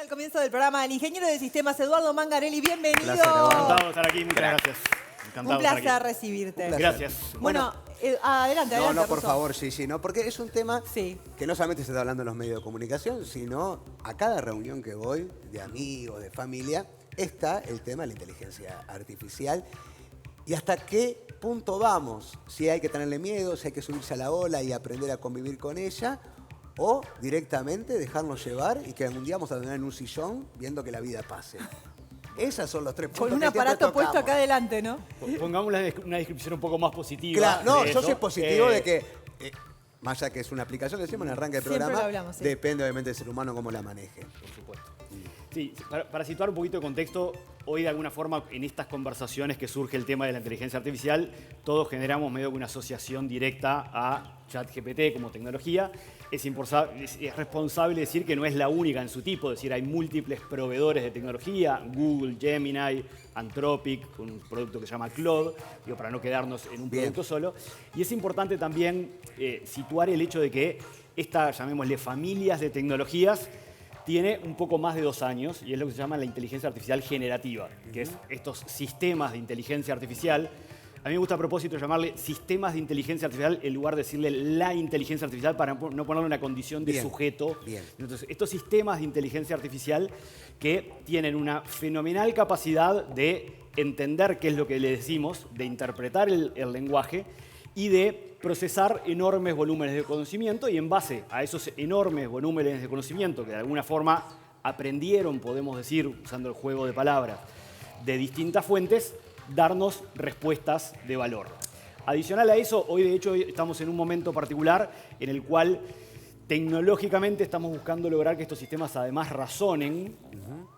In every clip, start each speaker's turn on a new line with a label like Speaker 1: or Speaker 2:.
Speaker 1: al comienzo del programa. El ingeniero de sistemas Eduardo Mangarelli, bienvenido.
Speaker 2: Encantado de estar aquí, muchas gracias.
Speaker 1: Un placer recibirte.
Speaker 2: Gracias.
Speaker 1: Bueno, adelante,
Speaker 3: No,
Speaker 1: adelante.
Speaker 3: por
Speaker 1: Rosso.
Speaker 3: favor, sí, no, porque es un tema
Speaker 1: Sí.
Speaker 3: que no solamente se está hablando en los medios de comunicación, sino a cada reunión que voy, de amigos, de familia, está el tema de la inteligencia artificial. ¿Y hasta qué punto vamos? Si hay que tenerle miedo, si hay que subirse a la ola y aprender a convivir con ella, o directamente dejarnos llevar y que algún día vamos a tener en un sillón viendo que la vida pase. Esos son los tres puntos.
Speaker 1: Con un
Speaker 3: que siempre
Speaker 1: aparato puesto
Speaker 3: tocamos.
Speaker 1: acá adelante, ¿no?
Speaker 2: Pongamos una descripción un poco más positiva.
Speaker 3: Claro, no,
Speaker 2: de
Speaker 3: yo
Speaker 2: eso.
Speaker 3: soy positivo de que, más allá que es una aplicación que decimos en el arranque del
Speaker 1: Siempre
Speaker 3: programa,
Speaker 1: lo hablamos, sí.
Speaker 3: depende obviamente del ser humano cómo la maneje.
Speaker 2: Por supuesto. Sí, para situar un poquito de contexto, hoy de alguna forma en estas conversaciones que surge el tema de la inteligencia artificial, todos generamos medio que una asociación directa a ChatGPT como tecnología. Es responsable decir que no es la única en su tipo, es decir, hay múltiples proveedores de tecnología, Google, Gemini, Anthropic, con un producto que se llama Claude, digo, para no quedarnos en un producto solo. Y es importante también situar el hecho de que esta, llamémosle, familias de tecnologías, tiene un poco más de 2 años y es lo que se llama la inteligencia artificial generativa, que es estos sistemas de inteligencia artificial. A mí me gusta a propósito llamarle sistemas de inteligencia artificial en lugar de decirle la inteligencia artificial para no ponerle una condición de sujeto. Entonces, estos sistemas de inteligencia artificial que tienen una fenomenal capacidad de entender qué es lo que le decimos, de interpretar el lenguaje y de procesar enormes volúmenes de conocimiento y en base a esos enormes volúmenes de conocimiento que de alguna forma aprendieron, podemos decir, usando el juego de palabras, de distintas fuentes, darnos respuestas de valor. Adicional a eso, hoy de hecho estamos en un momento particular en el cual tecnológicamente estamos buscando lograr que estos sistemas además razonen. No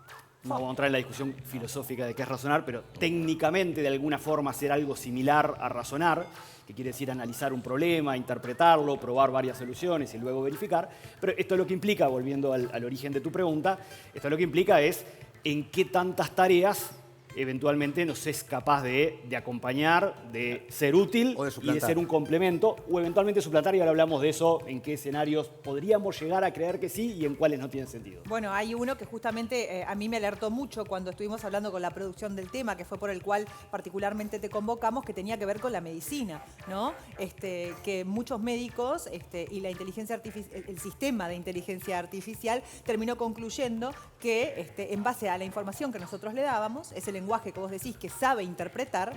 Speaker 2: vamos a entrar en la discusión filosófica de qué es razonar, pero técnicamente de alguna forma hacer algo similar a razonar, que quiere decir analizar un problema, interpretarlo, probar varias soluciones y luego verificar. Pero esto lo que implica, volviendo al origen de tu pregunta, esto lo que implica es en qué tantas tareas eventualmente nos es capaz de acompañar, de ser útil y de ser un complemento, o eventualmente suplantar, y ahora hablamos de eso, en qué escenarios podríamos llegar a creer que sí y en cuáles no tienen sentido.
Speaker 1: Bueno, hay uno que justamente a mí me alertó mucho cuando estuvimos hablando con la producción del tema, que fue por el cual particularmente te convocamos, que tenía que ver con la medicina, ¿no? Que muchos médicos y la inteligencia artificial, el sistema de inteligencia artificial terminó concluyendo que en base a la información que nosotros le dábamos, ese lenguaje que vos decís que sabe interpretar,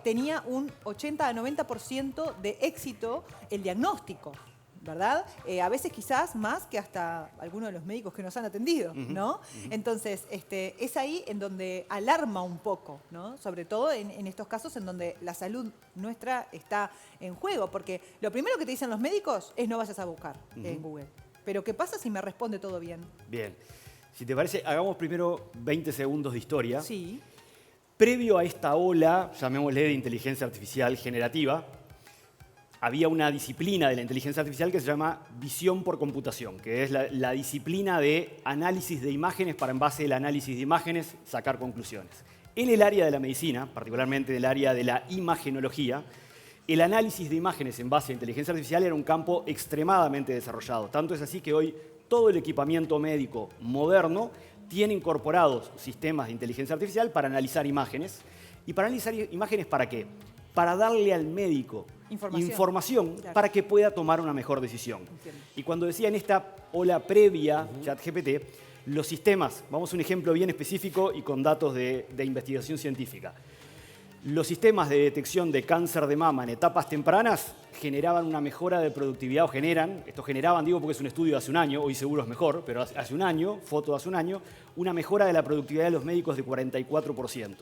Speaker 1: tenía un 80 a 90% de éxito el diagnóstico, ¿verdad? A veces quizás más que hasta algunos de los médicos que nos han atendido, ¿no? Entonces, es ahí en donde alarma un poco, ¿no? Sobre todo en estos casos en donde la salud nuestra está en juego, porque lo primero que te dicen los médicos es no vayas a buscar en Google. Pero ¿qué pasa si me responde todo bien?
Speaker 2: Bien. Si te parece, hagamos primero 20 segundos de historia.
Speaker 1: Sí.
Speaker 2: Previo a esta ola, llamémosle de inteligencia artificial generativa, había una disciplina de la inteligencia artificial que se llama visión por computación, que es la disciplina de análisis de imágenes para, en base al análisis de imágenes, sacar conclusiones. En el área de la medicina, particularmente en el área de la imagenología, el análisis de imágenes en base a inteligencia artificial era un campo extremadamente desarrollado. Tanto es así que hoy todo el equipamiento médico moderno tiene incorporados sistemas de inteligencia artificial para analizar imágenes. ¿Y para analizar imágenes para qué? Para darle al médico información claro, para que pueda tomar una mejor decisión. Entiendo. Y cuando decía en esta ola previa, ChatGPT, los sistemas, vamos a un ejemplo bien específico y con datos de investigación científica. Los sistemas de detección de cáncer de mama en etapas tempranas generaban una mejora de productividad, o generaban, digo porque es un estudio de hace un año, hoy seguro es mejor, pero hace un año, foto de hace un año, una mejora de la productividad de los médicos de 44%.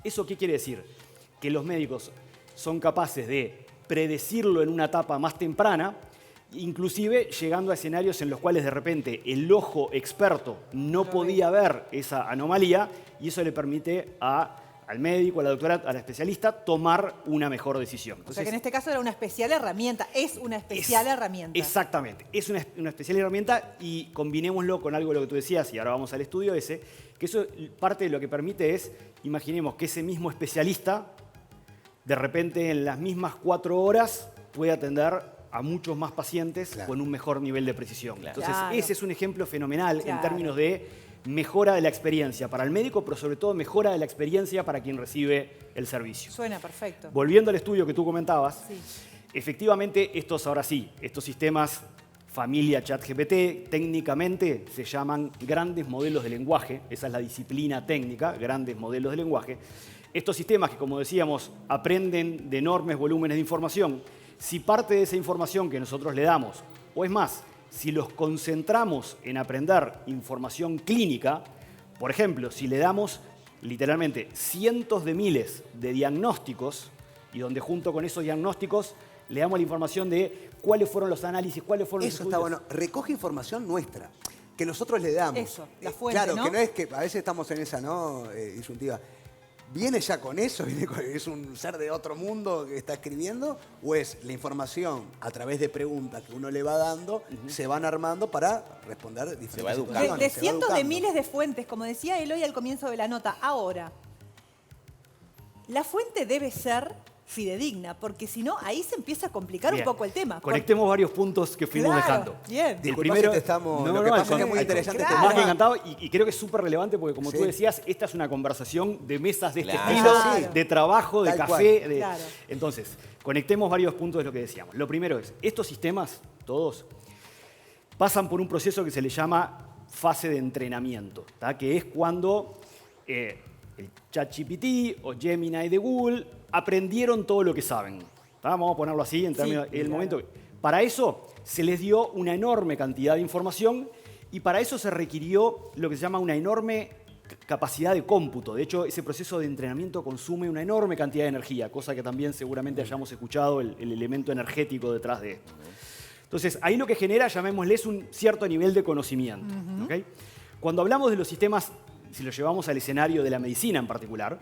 Speaker 2: ¿Eso qué quiere decir? Que los médicos son capaces de predecirlo en una etapa más temprana, inclusive llegando a escenarios en los cuales de repente el ojo experto no podía ver esa anomalía y eso le permite al médico, a la doctora, a la especialista, tomar una mejor decisión.
Speaker 1: Entonces, o sea que en este caso era una especial herramienta, es una especial herramienta. Exactamente,
Speaker 2: es una especial herramienta y combinémoslo con algo de lo que tú decías, y ahora vamos al estudio ese, que eso parte de lo que permite es, imaginemos que ese mismo especialista, de repente en las mismas 4 horas, puede atender a muchos más pacientes con un mejor nivel de precisión. Entonces, ese es un ejemplo fenomenal en términos de mejora de la experiencia para el médico, pero sobre todo mejora de la experiencia para quien recibe el servicio.
Speaker 1: Suena perfecto.
Speaker 2: Volviendo al estudio que tú comentabas,
Speaker 1: Sí.
Speaker 2: efectivamente estos sistemas familia ChatGPT, técnicamente se llaman grandes modelos de lenguaje, esa es la disciplina técnica, grandes modelos de lenguaje. Estos sistemas que, como decíamos, aprenden de enormes volúmenes de información, si parte de esa información que nosotros le damos, o es más, si los concentramos en aprender información clínica, por ejemplo, si le damos literalmente cientos de miles de diagnósticos y donde junto con esos diagnósticos le damos la información de cuáles fueron los análisis, cuáles fueron los
Speaker 3: Eso
Speaker 2: estudios.
Speaker 3: está bueno. Recoge información nuestra, que nosotros le damos.
Speaker 1: Eso, la fuente,
Speaker 3: Claro,
Speaker 1: ¿no?
Speaker 3: que no es que a veces estamos en esa, ¿no? Disyuntiva. ¿Viene ya con eso? ¿Es un ser de otro mundo que está escribiendo? ¿O es la información a través de preguntas que uno le va dando, se van armando para responder diferentes
Speaker 4: va educando.
Speaker 3: situaciones?
Speaker 1: De
Speaker 3: se va
Speaker 1: cientos de
Speaker 3: educando.
Speaker 1: miles de fuentes, como decía Eloy al comienzo de la nota. Ahora, la fuente debe ser fidedigna, porque si no, ahí se empieza a complicar
Speaker 2: Bien.
Speaker 1: un poco el tema.
Speaker 2: Conectemos varios puntos que fuimos
Speaker 1: Claro,
Speaker 2: dejando.
Speaker 1: bien.
Speaker 3: Disculpa si te estamos- lo que pasa es que es muy interesante
Speaker 1: Claro.
Speaker 3: este
Speaker 2: Más que
Speaker 3: tema.
Speaker 2: encantado y creo que es súper relevante porque, como
Speaker 3: Sí.
Speaker 2: tú decías, esta es una conversación de mesas de este
Speaker 4: Claro.
Speaker 2: estilo,
Speaker 1: Claro.
Speaker 2: de trabajo, de
Speaker 3: Tal
Speaker 2: café.
Speaker 3: cual.
Speaker 1: Claro.
Speaker 2: Entonces, conectemos varios puntos de lo que decíamos. Lo primero es, estos sistemas, todos, pasan por un proceso que se le llama fase de entrenamiento, ¿tá? Que es cuando el ChatGPT o Gemini de Google aprendieron todo lo que saben. ¿Tá? Vamos a ponerlo así en términos
Speaker 1: Sí,
Speaker 2: el
Speaker 1: claro.
Speaker 2: momento. Para eso se les dio una enorme cantidad de información y para eso se requirió lo que se llama una enorme capacidad de cómputo. De hecho, ese proceso de entrenamiento consume una enorme cantidad de energía, cosa que también seguramente hayamos escuchado el elemento energético detrás de esto. Entonces, ahí lo que genera, llamémosle, es un cierto nivel de conocimiento. ¿Ok? Cuando hablamos de los sistemas, si lo llevamos al escenario de la medicina en particular,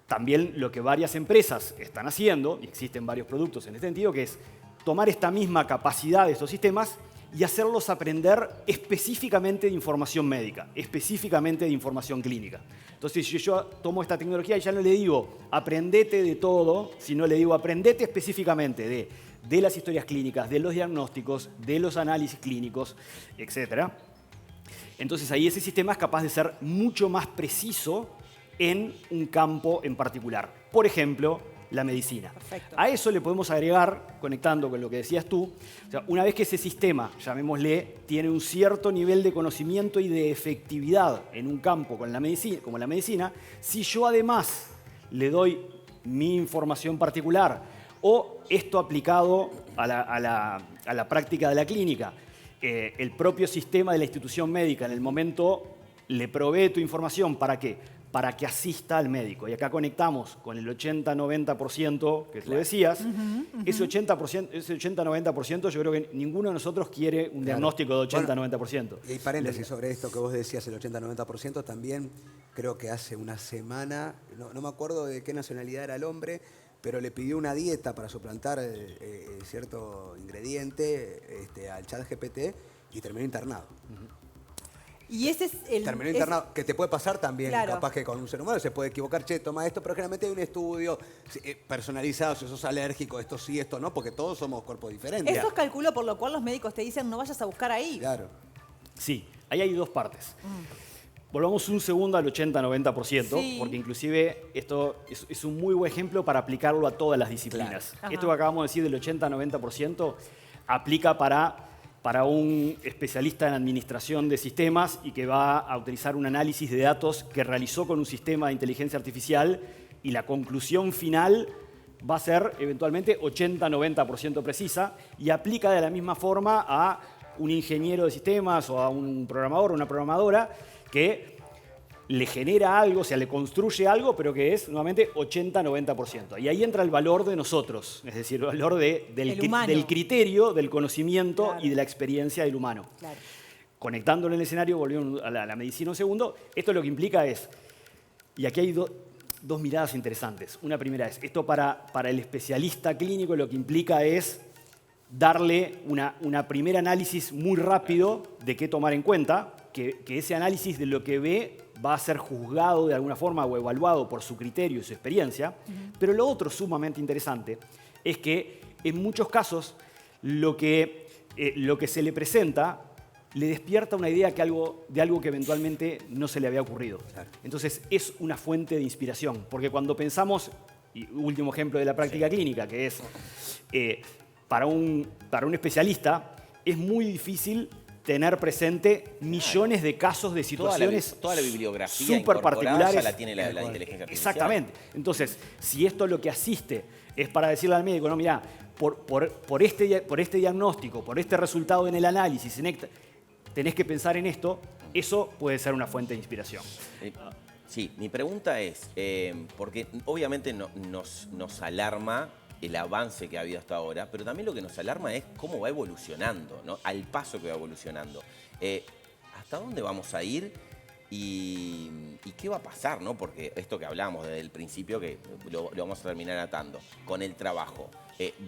Speaker 2: también lo que varias empresas están haciendo, y existen varios productos en este sentido, que es tomar esta misma capacidad de estos sistemas y hacerlos aprender específicamente de información médica, específicamente de información clínica. Entonces, si yo tomo esta tecnología y ya no le digo aprendete de todo, sino le digo aprendete específicamente de las historias clínicas, de los diagnósticos, de los análisis clínicos, etc. Entonces ahí ese sistema es capaz de ser mucho más preciso en un campo en particular. Por ejemplo, la medicina.
Speaker 1: Perfecto.
Speaker 2: A eso le podemos agregar, conectando con lo que decías tú, o sea, una vez que ese sistema, llamémosle, tiene un cierto nivel de conocimiento y de efectividad en un campo como la medicina, si yo además le doy mi información particular o esto aplicado a la práctica de la clínica, el propio sistema de la institución médica en el momento le provee tu información, ¿para qué? Para que asista al médico. Y acá conectamos con el 80-90% que tú decías. Ese 80-90% yo creo que ninguno de nosotros quiere un diagnóstico de 80-90%.
Speaker 3: Y hay paréntesis sobre esto que vos decías, el 80-90%, también creo que hace una semana, no me acuerdo de qué nacionalidad era el hombre, pero le pidió una dieta para suplantar cierto ingrediente al ChatGPT y terminó internado.
Speaker 1: Y ese es el...
Speaker 3: Terminó internado, que te puede pasar también,
Speaker 1: Claro.
Speaker 3: capaz que con un ser humano se puede equivocar, che, toma esto, pero generalmente hay un estudio personalizado, si sos alérgico, esto sí, esto no, porque todos somos cuerpos diferentes.
Speaker 1: Eso es cálculo por lo cual los médicos te dicen no vayas a buscar ahí.
Speaker 3: Claro.
Speaker 2: Sí, ahí hay dos partes. Volvamos un segundo al 80-90%,
Speaker 1: Sí.
Speaker 2: porque inclusive esto es un muy buen ejemplo para aplicarlo a todas las disciplinas.
Speaker 1: Claro.
Speaker 2: Esto que acabamos de decir del 80-90% aplica para un especialista en administración de sistemas y que va a utilizar un análisis de datos que realizó con un sistema de inteligencia artificial y la conclusión final va a ser eventualmente 80-90% precisa y aplica de la misma forma a un ingeniero de sistemas o a un programador o una programadora que le genera algo, o sea, le construye algo, pero que es nuevamente 80-90%. Y ahí entra el valor de nosotros, es decir, el valor
Speaker 1: El humano.
Speaker 2: del criterio, del conocimiento
Speaker 1: Claro.
Speaker 2: y de la experiencia del humano.
Speaker 1: Claro.
Speaker 2: Conectándolo en el escenario, volviendo a la medicina un segundo, esto lo que implica es, y aquí hay dos miradas interesantes. Una primera es, esto para el especialista clínico lo que implica es darle una primer análisis muy rápido de qué tomar en cuenta, que ese análisis de lo que ve va a ser juzgado de alguna forma o evaluado por su criterio y su experiencia. Pero lo otro sumamente interesante es que en muchos casos lo que se le presenta le despierta una idea de algo que eventualmente no se le había ocurrido.
Speaker 3: Claro.
Speaker 2: Entonces es una fuente de inspiración, porque cuando pensamos, y último ejemplo de la práctica clínica, que es para un especialista, es muy difícil tener presente millones de casos de situaciones
Speaker 4: toda la bibliografía
Speaker 2: súper particulares.
Speaker 4: ya la tiene la inteligencia artificial.
Speaker 2: Exactamente. Entonces, si esto lo que asiste es para decirle al médico, no, mira, por este diagnóstico, por este resultado en el análisis, tenés que pensar en esto, eso puede ser una fuente de inspiración.
Speaker 4: Sí, mi pregunta es, porque obviamente nos alarma el avance que ha habido hasta ahora, pero también lo que nos alarma es cómo va evolucionando, ¿no? Al paso que va evolucionando. ¿Hasta dónde vamos a ir y qué va a pasar, ¿no? Porque esto que hablamos desde el principio, que lo vamos a terminar atando, con el trabajo,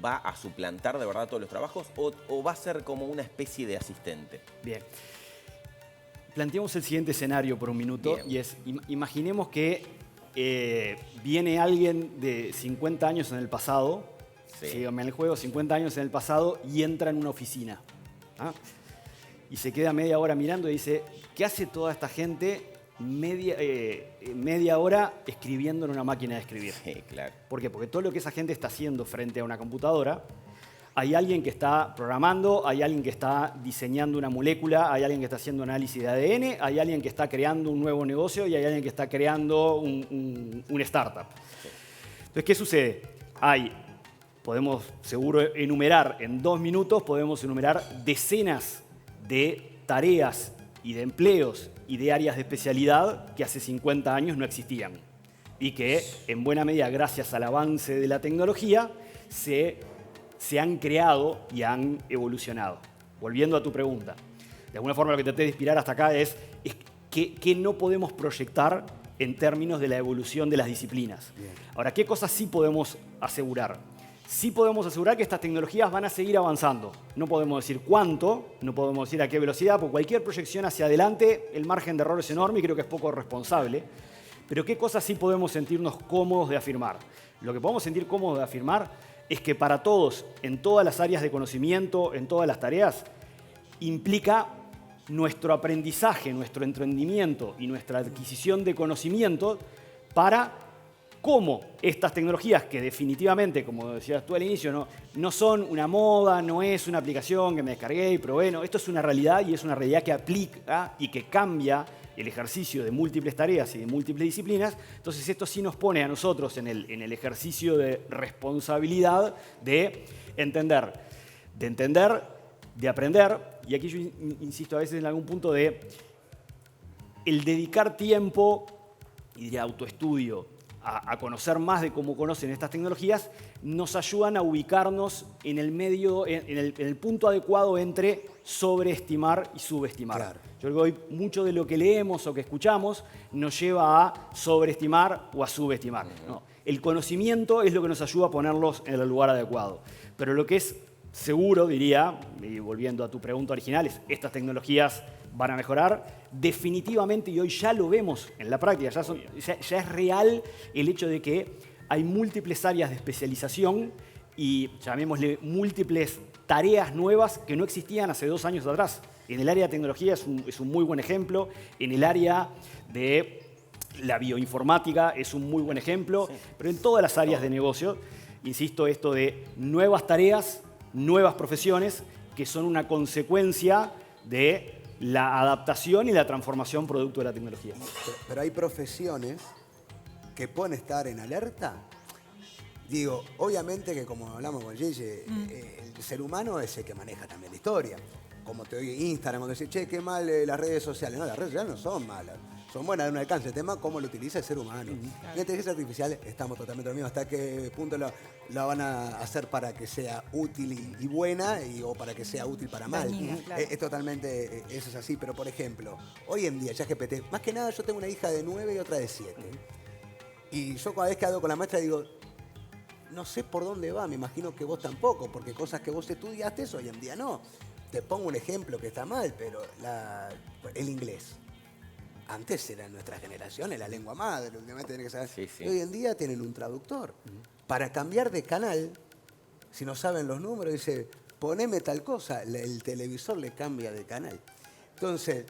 Speaker 4: ¿va a suplantar de verdad todos los trabajos o va a ser como una especie de asistente?
Speaker 2: Bien. Planteemos el siguiente escenario por un minuto. Bien. Y es, imaginemos que viene alguien de 50 años en el pasado, síganme en el juego, 50 años en el pasado y entra en una oficina. ¿Ah? Y se queda media hora mirando y dice, ¿qué hace toda esta gente media hora escribiendo en una máquina de escribir?
Speaker 4: Sí, claro.
Speaker 2: ¿Por qué? Porque todo lo que esa gente está haciendo frente a una computadora, hay alguien que está programando, hay alguien que está diseñando una molécula, hay alguien que está haciendo análisis de ADN, hay alguien que está creando un nuevo negocio y hay alguien que está creando un startup. Entonces, ¿qué sucede? Podemos seguro enumerar, en 2 minutos podemos enumerar decenas de tareas y de empleos y de áreas de especialidad que hace 50 años no existían y que, en buena medida, gracias al avance de la tecnología, se han creado y han evolucionado. Volviendo a tu pregunta, de alguna forma lo que traté de inspirar hasta acá es que no podemos proyectar en términos de la evolución de las disciplinas. Bien. Ahora, ¿qué cosas sí podemos asegurar? Sí podemos asegurar que estas tecnologías van a seguir avanzando. No podemos decir cuánto, no podemos decir a qué velocidad, porque cualquier proyección hacia adelante, el margen de error es enorme y creo que es poco responsable. Pero ¿qué cosas sí podemos sentirnos cómodos de afirmar? Lo que podemos sentir cómodos de afirmar es que para todos, en todas las áreas de conocimiento, en todas las tareas, implica nuestro aprendizaje, nuestro entendimiento y nuestra adquisición de conocimiento para cómo estas tecnologías, que definitivamente, como decías tú al inicio, no son una moda, no es una aplicación que me descargué y probé, no, esto es una realidad y es una realidad que aplica y que cambia el ejercicio de múltiples tareas y de múltiples disciplinas. Entonces esto sí nos pone a nosotros en el ejercicio de responsabilidad de entender, de aprender, y aquí yo insisto a veces en algún punto de el dedicar tiempo y de autoestudio a conocer más de cómo conocen estas tecnologías, nos ayudan a ubicarnos en el medio, en el punto adecuado entre sobreestimar y subestimar. Claro. Yo creo que hoy mucho de lo que leemos o que escuchamos nos lleva a sobreestimar o a subestimar. No, el conocimiento es lo que nos ayuda a ponerlos en el lugar adecuado. Pero lo que es seguro, diría, y volviendo a tu pregunta original, es estas tecnologías van a mejorar definitivamente, y hoy ya lo vemos en la práctica, ya es real el hecho de que hay múltiples áreas de especialización y, llamémosle, múltiples tareas nuevas que no existían hace 2 años atrás. En el área de tecnología es un muy buen ejemplo, en el área de la bioinformática es un muy buen ejemplo, pero en todas las áreas de negocio, insisto, esto de nuevas tareas, nuevas profesiones que son una consecuencia de la adaptación y la transformación producto de la tecnología.
Speaker 3: Pero hay profesiones que pueden estar en alerta. Digo, obviamente que como hablamos con Gigi, el ser humano es el que maneja también la historia. Como te oye Instagram, cuando dice, che, qué mal las redes sociales. No, las redes sociales no son malas. Son buenas, de un alcance. El tema es cómo lo utiliza el ser humano. La inteligencia artificial, estamos totalmente lo mismo. ¿Hasta qué punto la van a hacer para que sea útil y buena o para que sea útil para mal? Claro. Es totalmente, eso es así. Pero, por ejemplo, hoy en día, ChatGPT, más que nada yo tengo una hija de 9 y otra de 7. Y yo cada vez que hablo con la maestra digo, no sé por dónde va, me imagino que vos tampoco, porque cosas que vos estudiaste hoy en día no. Te pongo un ejemplo que está mal, pero el inglés. Antes era nuestra generación, la lengua madre, últimamente tiene que saber. Sí, sí. Y hoy en día tienen un traductor. Para cambiar de canal, si no saben los números, dice, poneme tal cosa, el televisor le cambia de canal. Entonces,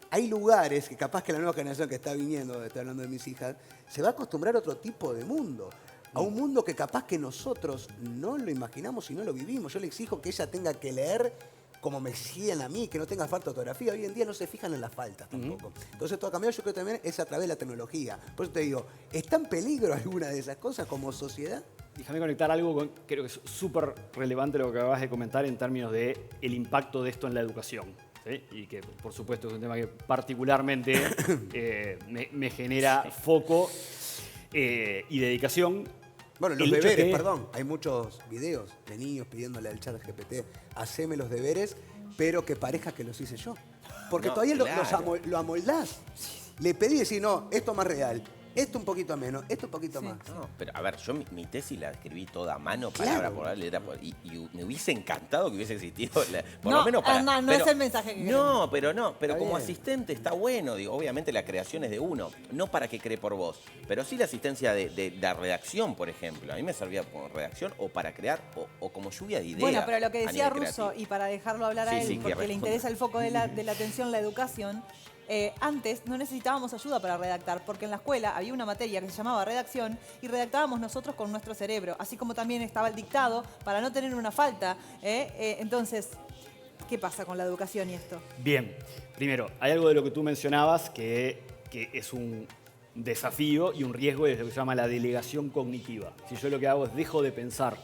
Speaker 3: hay lugares que capaz que la nueva generación que está viniendo, estoy hablando de mis hijas, se va a acostumbrar a otro tipo de mundo. A un mundo que capaz que nosotros no lo imaginamos y no lo vivimos. Yo le exijo que ella tenga que leer como me exigían a mí, que no tenga falta de ortografía. Hoy en día no se fijan en las faltas tampoco. Entonces todo ha cambiado, yo creo que también es a través de la tecnología. Por eso te digo, ¿está en peligro alguna de esas cosas como sociedad?
Speaker 2: Déjame conectar algo con, creo que es súper relevante lo que acabas de comentar en términos de el impacto de esto en la educación. ¿Sí? Y que, por supuesto, es un tema que particularmente me genera foco y dedicación.
Speaker 3: Bueno, los deberes, perdón. Hay muchos videos de niños pidiéndole al chat GPT, haceme los deberes, pero que parezca que los hice yo. Porque
Speaker 4: No,
Speaker 3: todavía
Speaker 4: claro.
Speaker 3: lo amoldás. Le pedí decir, no, esto más real, esto un poquito menos, esto un poquito más.
Speaker 4: No, pero a ver, yo mi tesis la escribí toda a mano,
Speaker 3: Claro.
Speaker 4: palabra por letra por y me hubiese encantado que hubiese existido, por
Speaker 1: No,
Speaker 4: lo menos para...
Speaker 1: no es el mensaje que
Speaker 4: No, pero
Speaker 3: Está
Speaker 4: como
Speaker 3: bien.
Speaker 4: asistente está bueno, digo, obviamente la creación es de uno, no para que cree por vos, pero sí la asistencia de la redacción, por ejemplo. A mí me servía como redacción o para crear o como lluvia de ideas.
Speaker 1: Bueno, pero lo que
Speaker 4: a
Speaker 1: decía
Speaker 4: nivel
Speaker 1: Russo,
Speaker 4: creativo.
Speaker 1: y para dejarlo hablar
Speaker 4: Sí,
Speaker 1: a él,
Speaker 4: sí, que
Speaker 1: porque le
Speaker 4: responda.
Speaker 1: interesa el foco de la atención, la educación, antes no necesitábamos ayuda para redactar, porque en la escuela había una materia que se llamaba redacción y redactábamos nosotros con nuestro cerebro, así como también estaba el dictado para no tener una falta. Entonces, ¿qué pasa con la educación y esto?
Speaker 2: Bien, primero, hay algo de lo que tú mencionabas que es un desafío y un riesgo de lo que se llama la delegación cognitiva. Si yo lo que hago es dejo de pensar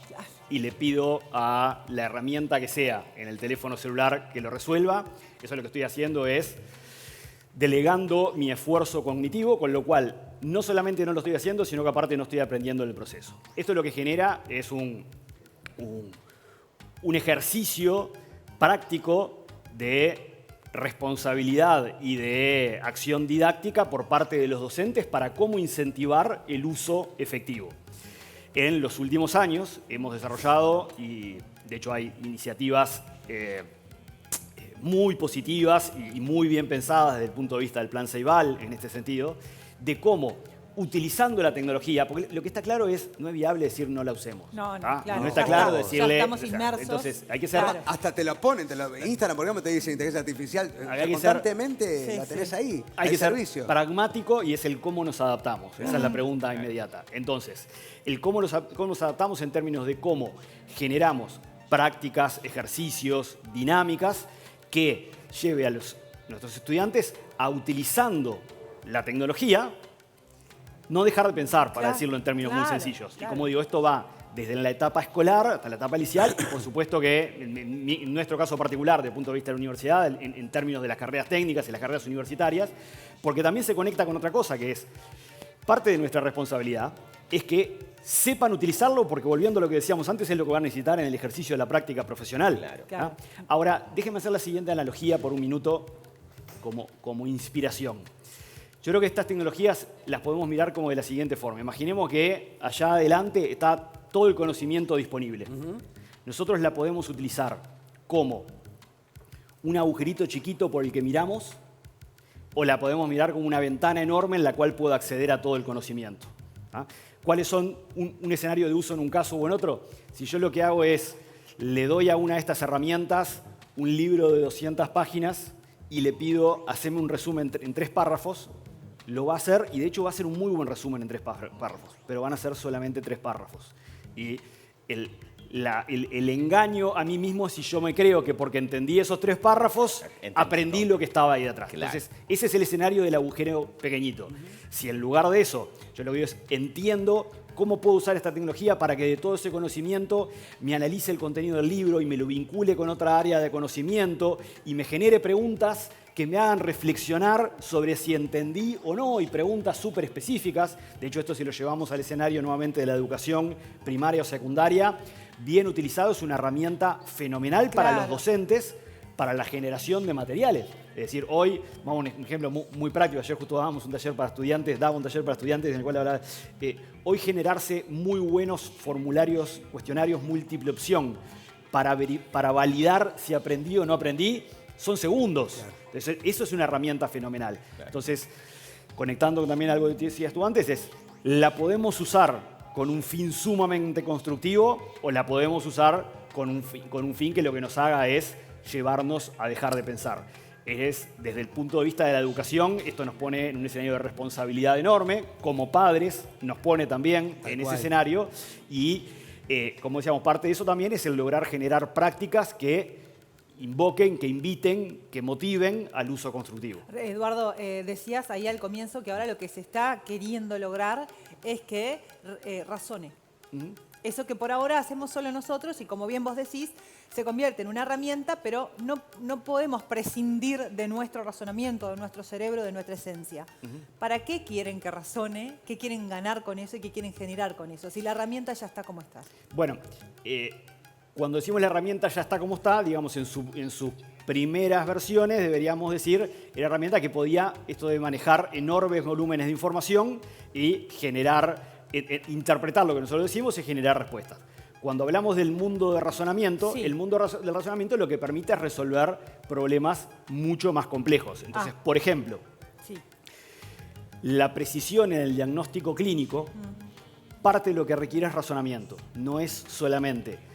Speaker 2: y le pido a la herramienta que sea en el teléfono celular que lo resuelva, eso lo que estoy haciendo es delegando mi esfuerzo cognitivo, con lo cual no solamente no lo estoy haciendo, sino que aparte no estoy aprendiendo el proceso. Esto lo que genera es un ejercicio práctico de responsabilidad y de acción didáctica por parte de los docentes para cómo incentivar el uso efectivo. En los últimos años hemos desarrollado, y de hecho hay iniciativas muy positivas y muy bien pensadas desde el punto de vista del Plan Ceibal en este sentido, de cómo, utilizando la tecnología, porque lo que está claro es, no es viable decir no la usemos.
Speaker 1: No,
Speaker 2: ¿ah?
Speaker 1: claro.
Speaker 2: No está
Speaker 1: Ya
Speaker 2: claro
Speaker 1: estamos,
Speaker 2: decirle...
Speaker 1: ya estamos inmersos.
Speaker 2: Entonces, hay que ser...
Speaker 1: Claro.
Speaker 3: Hasta te la ponen, Instagram, por ejemplo, te dice inteligencia artificial.
Speaker 2: Hay que
Speaker 3: Constantemente
Speaker 1: ser-
Speaker 3: la tenés
Speaker 1: sí.
Speaker 3: ahí,
Speaker 2: Hay
Speaker 3: al
Speaker 2: que ser
Speaker 3: servicio.
Speaker 2: pragmático y es el cómo nos adaptamos. Esa es la pregunta inmediata. Entonces, el cómo nos adaptamos en términos de cómo generamos prácticas, ejercicios, dinámicas que lleve a nuestros estudiantes a, utilizando la tecnología, no dejar de pensar, para
Speaker 1: Claro,
Speaker 2: decirlo en términos muy
Speaker 1: claro,
Speaker 2: sencillos.
Speaker 1: claro.
Speaker 2: Y como digo, esto va desde la etapa escolar hasta la etapa liceal y por supuesto que en nuestro caso particular, desde el punto de vista de la universidad, en términos de las carreras técnicas y las carreras universitarias, porque también se conecta con otra cosa que es parte de nuestra responsabilidad, es que sepan utilizarlo porque volviendo a lo que decíamos antes es lo que van a necesitar en el ejercicio de la práctica profesional.
Speaker 4: Claro.
Speaker 2: ¿ah?
Speaker 1: Claro.
Speaker 2: Ahora, déjenme hacer la siguiente analogía por un minuto como inspiración. Yo creo que estas tecnologías las podemos mirar como de la siguiente forma. Imaginemos que allá adelante está todo el conocimiento disponible. Nosotros la podemos utilizar como un agujerito chiquito por el que miramos o la podemos mirar como una ventana enorme en la cual puedo acceder a todo el conocimiento. ¿ah? ¿Cuáles son un escenario de uso en un caso o en otro? Si yo lo que hago es, le doy a una de estas herramientas un libro de 200 páginas y le pido, haceme un resumen en 3 párrafos, lo va a hacer y de hecho va a ser un muy buen resumen en 3 párrafos, pero van a ser solamente 3 párrafos. Y el engaño a mí mismo es si yo me creo que porque entendí esos 3 párrafos,
Speaker 4: Entendí
Speaker 2: aprendí
Speaker 4: todo.
Speaker 2: lo que estaba ahí detrás.
Speaker 4: Claro.
Speaker 2: Entonces, ese es el escenario del agujero pequeñito. Si en lugar de eso, yo lo que digo es, entiendo cómo puedo usar esta tecnología para que de todo ese conocimiento me analice el contenido del libro y me lo vincule con otra área de conocimiento y me genere preguntas que me hagan reflexionar sobre si entendí o no, y preguntas súper específicas. De hecho, esto si lo llevamos al escenario nuevamente de la educación primaria o secundaria, bien utilizado, es una herramienta fenomenal para
Speaker 1: Claro.
Speaker 2: los docentes, para la generación de materiales. Es decir, hoy, vamos a un ejemplo muy práctico, ayer justo dábamos un taller para estudiantes, daba un taller para estudiantes en el cual hablaba, hoy generarse muy buenos formularios, cuestionarios múltiple opción para validar si aprendí o no aprendí, son segundos.
Speaker 3: Claro.
Speaker 2: Entonces, eso es una herramienta fenomenal. Entonces, conectando también algo que decías tú antes, la podemos usar con un fin sumamente constructivo o la podemos usar con un fin que lo que nos haga es llevarnos a dejar de pensar. Es desde el punto de vista de la educación, esto nos pone en un escenario de responsabilidad enorme, como padres nos pone también en ese escenario y, como decíamos, parte de eso también es el lograr generar prácticas que invoquen, que inviten, que motiven al uso constructivo.
Speaker 1: Eduardo, decías ahí al comienzo que ahora lo que se está queriendo lograr es que razone. Eso que por ahora hacemos solo nosotros y como bien vos decís, se convierte en una herramienta, pero no podemos prescindir de nuestro razonamiento, de nuestro cerebro, de nuestra esencia. ¿Para qué quieren que razone? ¿Qué quieren ganar con eso y qué quieren generar con eso? Si la herramienta ya está como está.
Speaker 2: Bueno, cuando decimos la herramienta ya está como está, digamos en sus primeras versiones deberíamos decir, era herramienta que podía esto de manejar enormes volúmenes de información y generar, interpretar lo que nosotros decimos y generar respuestas. Cuando hablamos del mundo de razonamiento, el mundo del razonamiento lo que permite es resolver problemas mucho más complejos. Entonces, por ejemplo, la precisión en el diagnóstico clínico, parte de lo que requiere es razonamiento. No es solamente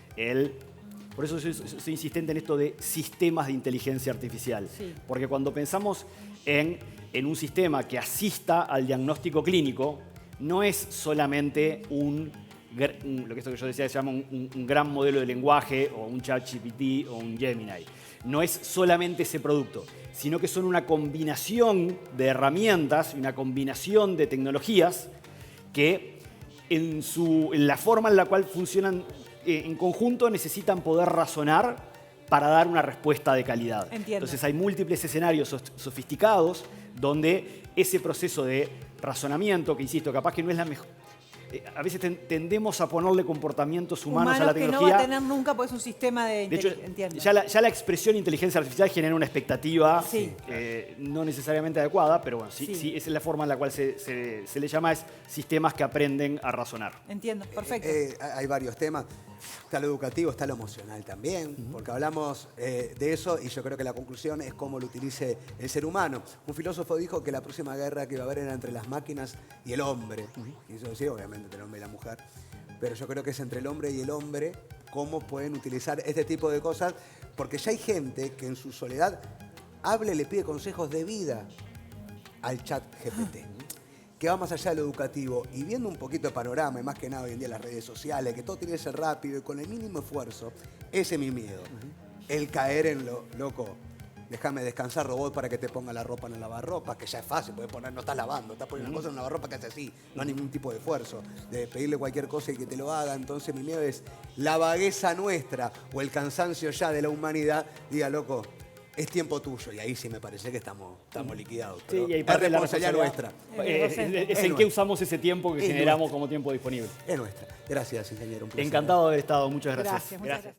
Speaker 2: por eso soy insistente en esto de sistemas de inteligencia artificial. Porque cuando pensamos en un sistema que asista al diagnóstico clínico, no es solamente lo que yo decía se llama un gran modelo de lenguaje o un ChatGPT o un Gemini. No es solamente ese producto, sino que son una combinación de herramientas, una combinación de tecnologías que en la forma en la cual funcionan en conjunto necesitan poder razonar para dar una respuesta de calidad.
Speaker 1: Entiendo.
Speaker 2: Entonces hay múltiples escenarios sofisticados donde ese proceso de razonamiento, que insisto, capaz que no es la mejor. A veces tendemos a ponerle comportamientos humanos a la tecnología.
Speaker 1: Que no va a tener nunca, pues un sistema de inteligencia.
Speaker 2: Entiendo. Ya la expresión inteligencia artificial genera una expectativa no necesariamente adecuada, pero bueno, sí, esa es la forma en la cual se le llama es sistemas que aprenden a razonar.
Speaker 1: Entiendo, perfecto.
Speaker 3: Hay varios temas. Está lo educativo, está lo emocional también, porque hablamos de eso y yo creo que la conclusión es cómo lo utilice el ser humano. Un filósofo dijo que la próxima guerra que iba a haber era entre las máquinas y el hombre. Quiso decir, obviamente, entre el hombre y la mujer. Pero yo creo que es entre el hombre y el hombre cómo pueden utilizar este tipo de cosas, porque ya hay gente que en su soledad habla y le pide consejos de vida al chat GPT. Que va más allá de lo educativo y viendo un poquito de panorama, y más que nada hoy en día las redes sociales, que todo tiene que ser rápido y con el mínimo esfuerzo, ese es mi miedo. El caer en lo loco. Déjame descansar, robot, para que te ponga la ropa en el lavarropa, que ya es fácil, puedes poner, no estás lavando, estás poniendo una cosa en el lavarropa que hace así, no hay ningún tipo de esfuerzo, de pedirle cualquier cosa y que te lo haga. Entonces mi miedo es la vagueza nuestra o el cansancio ya de la humanidad, diga, loco, es tiempo tuyo. Y ahí sí me parece que estamos liquidados.
Speaker 2: Sí, y hay parte
Speaker 3: es responsabilidad nuestra.
Speaker 2: Es en qué usamos ese tiempo que generamos como tiempo disponible.
Speaker 3: Es nuestra. Gracias, ingeniero. Un placer.
Speaker 2: Encantado de haber estado. Muchas gracias.
Speaker 1: Muchas gracias.